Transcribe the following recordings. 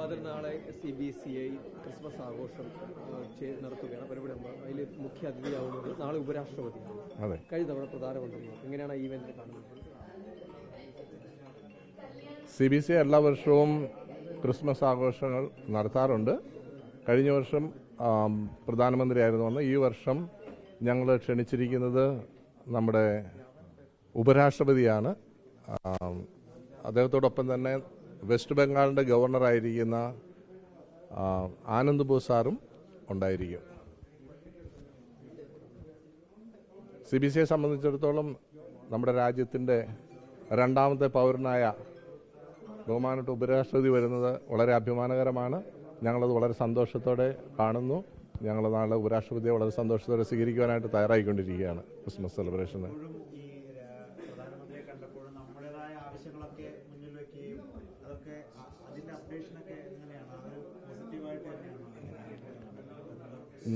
അതിൽ നാളെ CBCI Christmas ആഘോഷം നടത്തുകയാണ്. പരിപാടി അതിൽ മുഖ്യ അതിഥിയാവുന്നത് നാളെ ഉപരാഷ്ട്രപതിയാണ്. കഴിഞ്ഞ തവണ പ്രധാനമന്ത്രി. എങ്ങനെയാണ് ഈ ഇവന്റ് കാണുന്നത്? CBCI എല്ലാ വർഷവും ക്രിസ്മസ് ആഘോഷങ്ങൾ നടത്താറുണ്ട്. കഴിഞ്ഞ വർഷം പ്രധാനമന്ത്രിയായിരുന്നു വന്ന്. ഈ വർഷം ഞങ്ങൾ ക്ഷണിച്ചിരിക്കുന്നത് നമ്മുടെ ഉപരാഷ്ട്രപതിയാണ്. അദ്ദേഹത്തോടൊപ്പം തന്നെ വെസ്റ്റ് ബംഗാളിൻ്റെ ഗവർണറായിരിക്കുന്ന ആനന്ദ് ബോസ് ഉണ്ടായിരിക്കും. CBCIയെ സംബന്ധിച്ചിടത്തോളം നമ്മുടെ രാജ്യത്തിൻ്റെ രണ്ടാമത്തെ പൗരനായ ബഹുമാനപ്പെട്ട ഉപരാഷ്ട്രപതി വരുന്നത് വളരെ അഭിമാനകരമാണ്. ഞങ്ങളത് വളരെ സന്തോഷത്തോടെ കാണുന്നു. ഞങ്ങൾ നാളെ ഉപരാഷ്ട്രപതിയെ വളരെ സന്തോഷത്തോടെ സ്വീകരിക്കുവാനായിട്ട് തയ്യാറായിക്കൊണ്ടിരിക്കുകയാണ് ക്രിസ്മസ് സെലിബ്രേഷന്.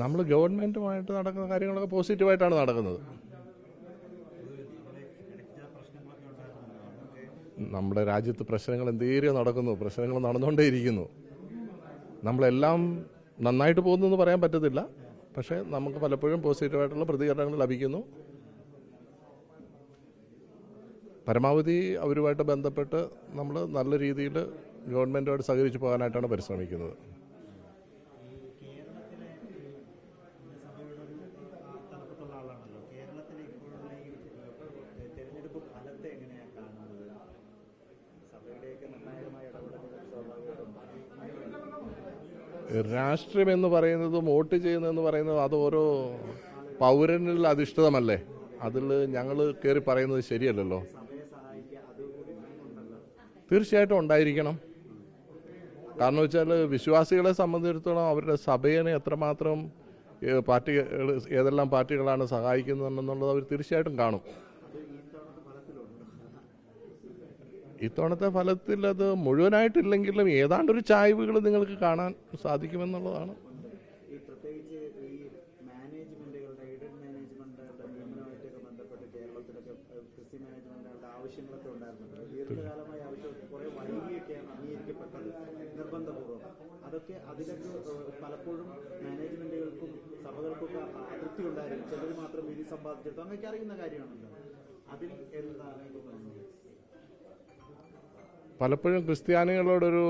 നമ്മൾ ഗവൺമെൻറ്റുമായിട്ട് നടക്കുന്ന കാര്യങ്ങളൊക്കെ പോസിറ്റീവായിട്ടാണ് നടക്കുന്നത്. നമ്മുടെ രാജ്യത്ത് പ്രശ്നങ്ങൾ എന്തേലും നടക്കുന്നു, പ്രശ്നങ്ങൾ നടന്നുകൊണ്ടേയിരിക്കുന്നു. നമ്മളെല്ലാം നന്നായിട്ട് പോകുന്നു പറയാൻ പറ്റത്തില്ല, പക്ഷേ നമുക്ക് പലപ്പോഴും പോസിറ്റീവായിട്ടുള്ള പ്രതികരണങ്ങൾ ലഭിക്കുന്നു. പരമാവധി അവരുമായിട്ട് ബന്ധപ്പെട്ട് നമ്മൾ നല്ല രീതിയിൽ ഗവൺമെൻറ്റുമായിട്ട് സഹകരിച്ച് പോകാനായിട്ടാണ് പരിശ്രമിക്കുന്നത്. രാഷ്ട്രീയം എന്ന് പറയുന്നതും വോട്ട് ചെയ്യുന്നതെന്ന് പറയുന്നതും അത് ഓരോ പൗരനിൽ അധിഷ്ഠിതമല്ലേ. അതിൽ ഞങ്ങൾ കയറി പറയുന്നത് ശരിയല്ലല്ലോ. തീർച്ചയായിട്ടും ഉണ്ടായിരിക്കണം. കാരണം വെച്ചാൽ വിശ്വാസികളെ സംബന്ധിച്ചിടത്തോളം അവരുടെ സഭയെ എത്രമാത്രം ഏതെല്ലാം പാർട്ടികളാണ് സഹായിക്കുന്നതെന്നുള്ളത് അവർ തീർച്ചയായിട്ടും കാണും. ഇത്തവണത്തെ ഫലത്തിൽ അത് മുഴുവനായിട്ടില്ലെങ്കിലും ഏതാണ്ടൊരു ചായ്വുകൾ നിങ്ങൾക്ക് കാണാൻ സാധിക്കുമെന്നുള്ളതാണ്. പലപ്പോഴും മാനേജ്മെന്റുകൾക്കും സഭകൾക്കൊക്കെ അതൃപ്തി ഉണ്ടായിരുന്നു. ചിലർ മാത്രം വിധി സമ്പാദിച്ചെടുത്തു. അങ്ങനെയൊക്കെ അറിയുന്ന കാര്യമാണല്ലോ. അതിൽ എന്താണ് പലപ്പോഴും ക്രിസ്ത്യാനികളോടൊരു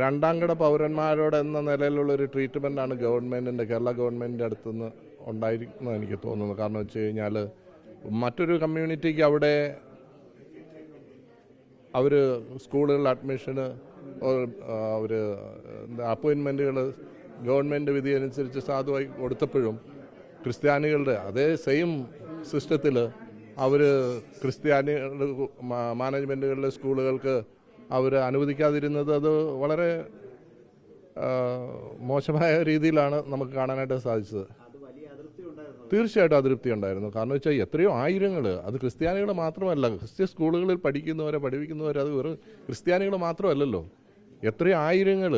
രണ്ടാംകിട പൗരന്മാരോടെന്ന നിലയിലുള്ളൊരു ട്രീറ്റ്മെൻറ്റാണ് കേരള ഗവൺമെൻറ്റിൻ്റെ അടുത്തുനിന്ന് ഉണ്ടായിരിക്കുന്നത് എനിക്ക് തോന്നുന്നു. കാരണം വെച്ച് കഴിഞ്ഞാൽ മറ്റൊരു കമ്മ്യൂണിറ്റിക്ക് അവിടെ അവർ സ്കൂളുകളിൽ അഡ്മിഷന് അവർ അപ്പോയിൻമെൻറ്റുകൾ ഗവൺമെൻറ് വിധി അനുസരിച്ച് സാധുവായി കൊടുത്തപ്പോഴും ക്രിസ്ത്യാനികളുടെ അതേ സെയിം സിസ്റ്റത്തിൽ അവർ ക്രിസ്ത്യാനികളുടെ മാനേജ്മെൻറ്റുകളിലെ സ്കൂളുകൾക്ക് അവർ അനുവദിക്കാതിരുന്നത് അത് വളരെ മോശമായ രീതിയിലാണ് നമുക്ക് കാണാനായിട്ട് സാധിച്ചത്. തീർച്ചയായിട്ടും അതൃപ്തി ഉണ്ടായിരുന്നു. കാരണം വെച്ചാൽ എത്രയോ ആയിരങ്ങൾ, അത് ക്രിസ്ത്യാനികൾ മാത്രമല്ല, ക്രിസ്ത്യൻ സ്കൂളുകളിൽ പഠിപ്പിക്കുന്നവർ അത് വെറും ക്രിസ്ത്യാനികൾ മാത്രമല്ലല്ലോ. എത്രയോ ആയിരങ്ങൾ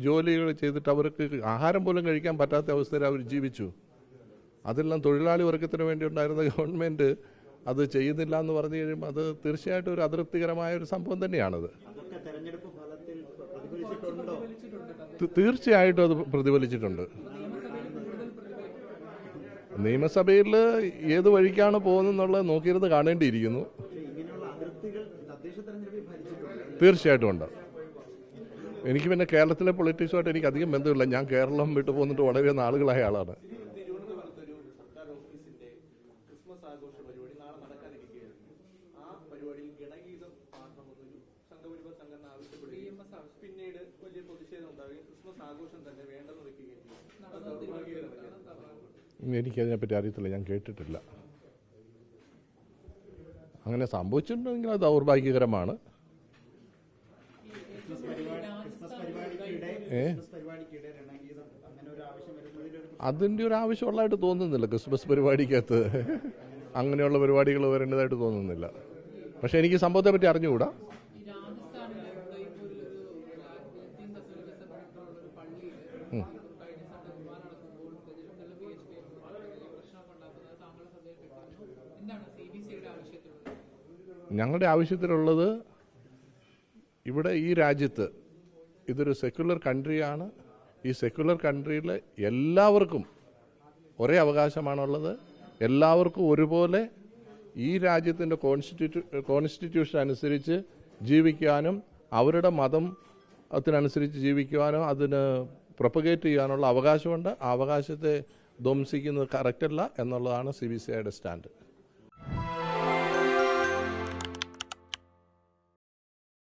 ജോലികൾ ചെയ്തിട്ട് അവർക്ക് ആഹാരം പോലും കഴിക്കാൻ പറ്റാത്ത അവസ്ഥയിൽ അവർ ജീവിച്ചു. അതെല്ലാം തൊഴിലാളി വർഗത്തിന് വേണ്ടി ഉണ്ടായിരുന്ന ഗവൺമെൻറ് അത് ചെയ്യുന്നില്ല എന്ന് പറഞ്ഞു കഴിയുമ്പോൾ അത് തീർച്ചയായിട്ടും ഒരു അതൃപ്തികരമായ ഒരു സംഭവം തന്നെയാണത്. തീർച്ചയായിട്ടും അത് പ്രതിഫലിച്ചിട്ടുണ്ട്. നിയമസഭയിൽ ഏത് വഴിക്കാണ് പോകുന്നതെന്നുള്ളത് നോക്കിയിരുന്ന് കാണേണ്ടിയിരിക്കുന്നു. തീർച്ചയായിട്ടും ഉണ്ട്. എനിക്ക് പിന്നെ കേരളത്തിലെ പൊളിറ്റിക്സുമായിട്ട് എനിക്ക് അധികം ബന്ധമില്ല. ഞാൻ കേരളം വിട്ടു പോന്നിട്ട് വളരെ നാളുകളായ ആളാണ്. പിന്നീട് വലിയ പ്രതിഷേധം ഉണ്ടാവുകയും ക്രിസ്മസ് ആഘോഷം തന്നെ വേണ്ടെന്ന് വെക്കുകയും എനിക്കതിനെപ്പറ്റി അറിയത്തില്ല, ഞാൻ കേട്ടിട്ടില്ല. അങ്ങനെ സംഭവിച്ചിട്ടുണ്ടെങ്കിൽ അത് ദൗർഭാഗ്യകരമാണ്. അതിൻ്റെ ഒരു ആവശ്യമുള്ളതായിട്ട് തോന്നുന്നില്ല. ക്രിസ്മസ് പരിപാടിക്കകത്ത് അങ്ങനെയുള്ള പരിപാടികൾ വരേണ്ടതായിട്ട് തോന്നുന്നില്ല. പക്ഷെ എനിക്ക് സംഭവത്തെ പറ്റി അറിഞ്ഞുകൂടാ. ഞങ്ങളുടെ ആവശ്യത്തിലുള്ളത് ഇവിടെ ഈ രാജ്യത്ത് ഇതൊരു സെക്യുലർ കൺട്രിയാണ്. ഈ സെക്യുലർ കൺട്രിയിൽ എല്ലാവർക്കും ഒരേ അവകാശമാണുള്ളത്. എല്ലാവർക്കും ഒരുപോലെ ഈ രാജ്യത്തിൻ്റെ കോൺസ്റ്റിറ്റ്യൂഷൻ അനുസരിച്ച് ജീവിക്കാനും അവരുടെ മതത്തിനനുസരിച്ച് ജീവിക്കുവാനും അതിന് പ്രൊപ്പഗേറ്റ് ചെയ്യാനുള്ള അവകാശമുണ്ട്. ആ അവകാശത്തെ ധ്വംസിക്കുന്നത് കറക്റ്റല്ല എന്നുള്ളതാണ് CBCIയുടെ സ്റ്റാൻഡ്.